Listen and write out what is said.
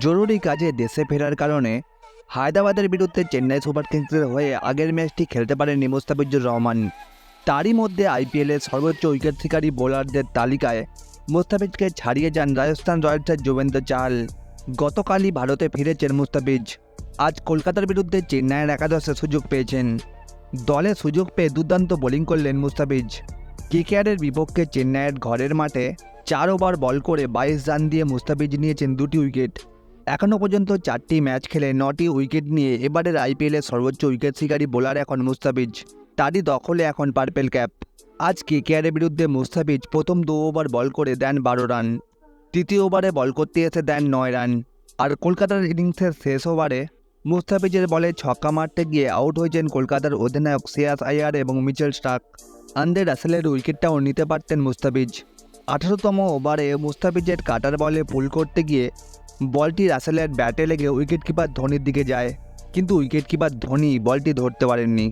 জরুরি কাজে দেশে ফেরার কারণে হায়দ্রাবাদের বিরুদ্ধে চেন্নাই সুপার কিংসের হয়ে আগের ম্যাচটি খেলতে পারেননি মুস্তাফিজুর রহমান। তারই মধ্যে আইপিএলের সর্বোচ্চ উইকেট শিকারী বোলারদের তালিকায় মুস্তাফিজকে ছাড়িয়ে যান রাজস্থান রয়্যালসের যুজবেন্দ্র চাহাল। গতকালই ভারতে ফিরেছেন মুস্তাফিজ। আজ কলকাতার বিরুদ্ধে চেন্নাইয়ের একাদশে সুযোগ পেয়েছেন। দলে সুযোগ পেয়ে দুর্দান্ত বোলিং করলেন মুস্তাফিজ। কেকেআরের বিপক্ষে চেন্নাইয়ের ঘরের মাঠে 4 ওভার বল করে 22 রান দিয়ে মুস্তাফিজ নিয়েছেন 2টি উইকেট। এখনও পর্যন্ত 4টি ম্যাচ খেলে 9টি উইকেট নিয়ে এবারের আইপিএলের সর্বোচ্চ উইকেট শিকারী বোলার এখন মুস্তাফিজ। তারই দখলে এখন পার্পেল ক্যাপ। আজ কেকেআরের বিরুদ্ধে মুস্তাফিজ প্রথম 2 ওভার বল করে দেন 12 রান, তৃতীয় ওভারে বল করতে এসে দেন 9 রান। আর কলকাতার ইনিংসের শেষ ওভারে মুস্তাফিজের বলে ছক্কা মারতে গিয়ে আউট হয়েছেন কলকাতার অধিনায়ক শ্রেয়াস আইয়ার এবং মিচেল স্টার্ক। আন্দ্রে রাসেলের উইকেটটাও নিতে পারতেন মুস্তাফিজ। 18তম ওভারে মুস্তাফিজের কাটার বলে পুল করতে গিয়ে বলটি রাসেলের ব্যাটে লেগে উইকেটকিপার ধোনির দিকে যায়, কিন্তু উইকেটকিপার ধোনি বলটি ধরতে পারেননি।